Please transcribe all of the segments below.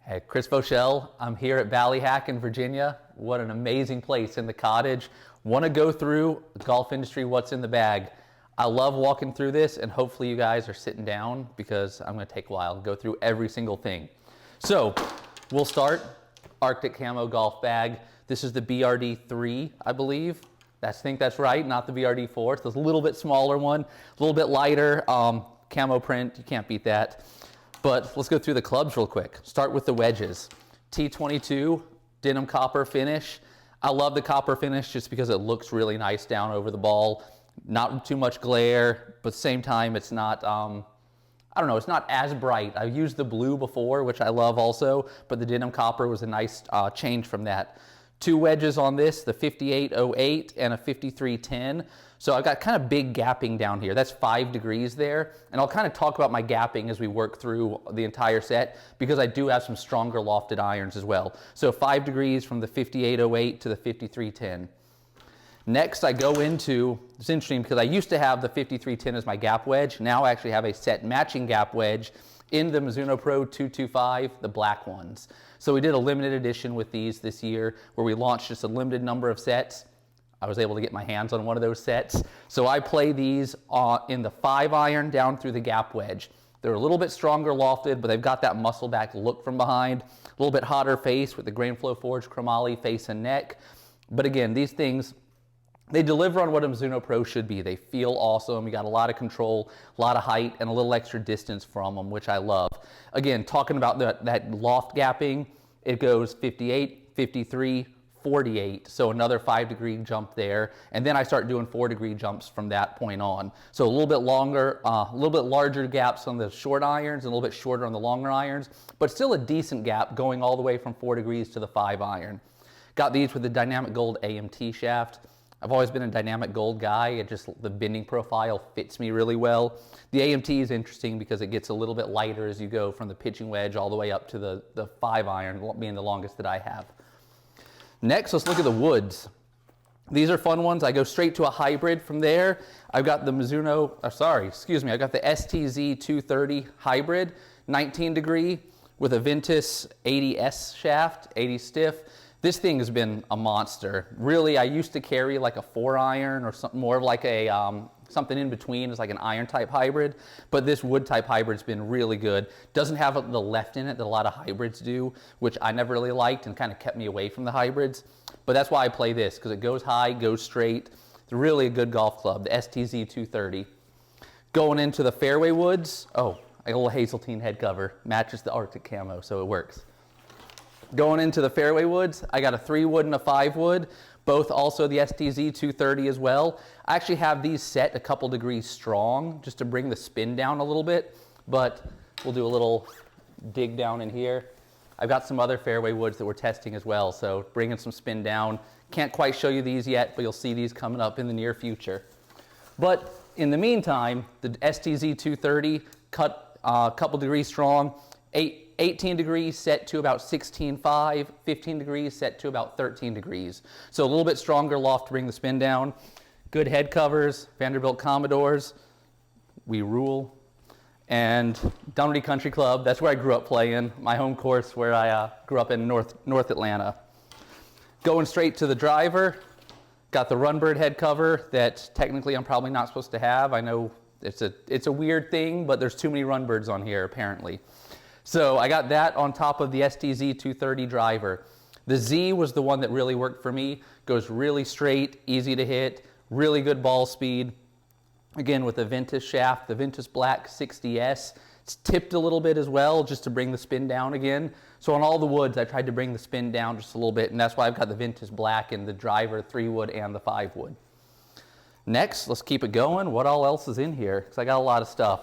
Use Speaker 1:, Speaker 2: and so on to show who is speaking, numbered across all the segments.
Speaker 1: Hey, Chris Voshall. I'm here at Ballyhack in Virginia. What an amazing place in the cottage. Want to go through the golf industry, what's in the bag. I love walking through this, and hopefully you guys are sitting down because I'm going to take a while and go through every single thing. So we'll start Arctic Camo golf bag. This is the BRD3, I believe. I think that's right, not the BRD4. It's a little bit smaller one, a little bit lighter, camo print. You can't beat that. But let's go through the clubs real quick. Start with the wedges. T22, denim copper finish. I love the copper finish just because it looks really nice down over the ball. Not too much glare, but at the same time, it's not, I don't know, it's not as bright. I've used the blue before, which I love also, but the denim copper was a nice change from that. Two wedges on this, the 5808 and a 5310. So I've got kind of big gapping down here. That's 5 degrees there. And I'll kind of talk about my gapping as we work through the entire set because I do have some stronger lofted irons as well. So 5 degrees from the 5808 to the 5310. Next, I go into, it's interesting because I used to have the 5310 as my gap wedge. Now I actually have a set matching gap wedge in the Mizuno Pro 225, the black ones. So we did a limited edition with these this year where we launched just a limited number of sets. I was able to get my hands on one of those sets. So I play these in the 5-iron down through the gap wedge. They're a little bit stronger lofted, but they've got that muscle back look from behind. A little bit hotter face with the Grain Flow Forged chromoly face and neck. But again, these things, they deliver on what a Mizuno Pro should be. They feel awesome. You got a lot of control, a lot of height, and a little extra distance from them, which I love. Again, talking about that loft gapping, it goes 58, 53, 48, so another 5-degree jump there, and then I start doing 4-degree jumps from that point on. So a little bit longer, a little bit larger gaps on the short irons, and a little bit shorter on the longer irons, but still a decent gap going all the way from 4 degrees to the 5-iron. Got these with the Dynamic Gold AMT shaft. I've always been a Dynamic Gold guy. The bending profile fits me really well. The AMT is interesting because it gets a little bit lighter as you go from the pitching wedge all the way up to the 5-iron, being the longest that I have. Next, let's look at the woods. These are fun ones. I go straight to a hybrid from there. I've got the Mizuno, I've got the STZ 230 hybrid, 19 degree with a Ventus 80S shaft, 80 stiff. This thing has been a monster. Really, I used to carry like a 4-iron or something more of like a, something in between. It's like an iron type hybrid, but this wood type hybrid's been really good. Doesn't have the left in it that a lot of hybrids do, which I never really liked and kind of kept me away from the hybrids. But that's why I play this, because it goes high, goes straight. It's really a good golf club, the STZ 230. Going into the Fairway Woods, I got a little hazeltine head cover, matches the Arctic Camo, so it works. Going into the Fairway Woods, I got a 3-wood and a 5-wood, both also the STZ 230 as well. I actually have these set a couple degrees strong just to bring the spin down a little bit, but we'll do a little dig down in here. I've got some other Fairway Woods that we're testing as well, so bringing some spin down. Can't quite show you these yet, but you'll see these coming up in the near future. But in the meantime, the STZ 230 cut a couple degrees strong, 18 degrees set to about 16.5, 15 degrees set to about 13 degrees. So a little bit stronger loft to bring the spin down. Good head covers, Vanderbilt Commodores, we rule. And Dunwoody Country Club, that's where I grew up playing, my home course where I grew up in North Atlanta. Going straight to the driver, got the Runbird head cover that technically I'm probably not supposed to have. I know it's a weird thing, but there's too many Runbirds on here apparently. So I got that on top of the STZ 230 driver. The Z was the one that really worked for me. Goes really straight, easy to hit, really good ball speed. Again, with the Ventus shaft, the Ventus Black 60S. It's tipped a little bit as well, just to bring the spin down again. So on all the woods, I tried to bring the spin down just a little bit, and that's why I've got the Ventus Black in the driver, 3-wood, and the 5-wood. Next, let's keep it going. What all else is in here? Because I got a lot of stuff.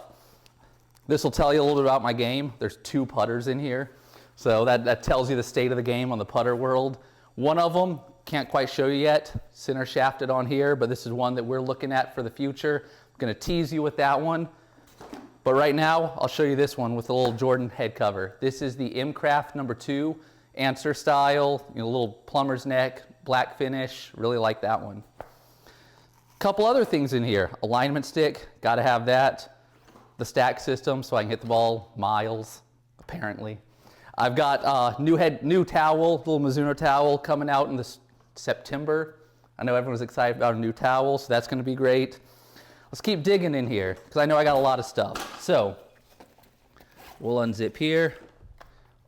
Speaker 1: This will tell you a little bit about my game. There's 2 putters in here. So that tells you the state of the game on the putter world. One of them, can't quite show you yet, center shafted on here, but this is one that we're looking at for the future. I'm gonna tease you with that one. But right now, I'll show you this one with a little Jordan head cover. This is the M-Craft number 2, answer style, little plumber's neck, black finish, really like that one. Couple other things in here. Alignment stick, gotta have that. The stack system so I can hit the ball miles, apparently. I've got new towel, little Mizuno towel coming out in this September. I know everyone's excited about a new towel, so that's going to be great. Let's keep digging in here because I know I got a lot of stuff. So we'll unzip here.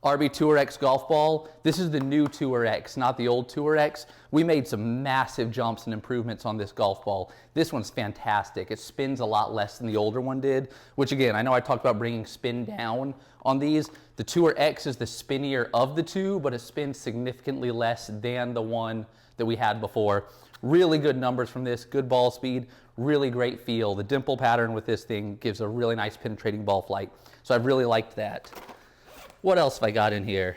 Speaker 1: RB Tour X golf ball. This is the new Tour X, not the old Tour X. We made some massive jumps and improvements on this golf ball. This one's fantastic. It spins a lot less than the older one did, which again, I know I talked about bringing spin down on these. The Tour X is the spinnier of the two, but it spins significantly less than the one that we had before. Really good numbers from this, good ball speed, really great feel. The dimple pattern with this thing gives a really nice penetrating ball flight. So I've really liked that. What else have I got in here?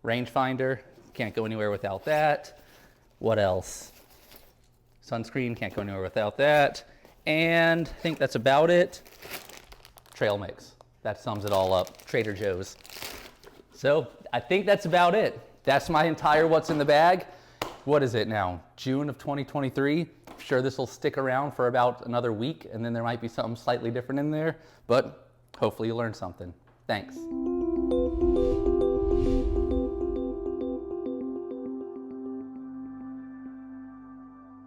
Speaker 1: Rangefinder, can't go anywhere without that. What else? Sunscreen, can't go anywhere without that. And I think that's about it. Trail mix, that sums it all up. Trader Joe's. So I think that's about it. That's my entire what's in the bag. What is it now? June of 2023. I'm sure this will stick around for about another week, and then there might be something slightly different in there, but hopefully you learned something. Thanks.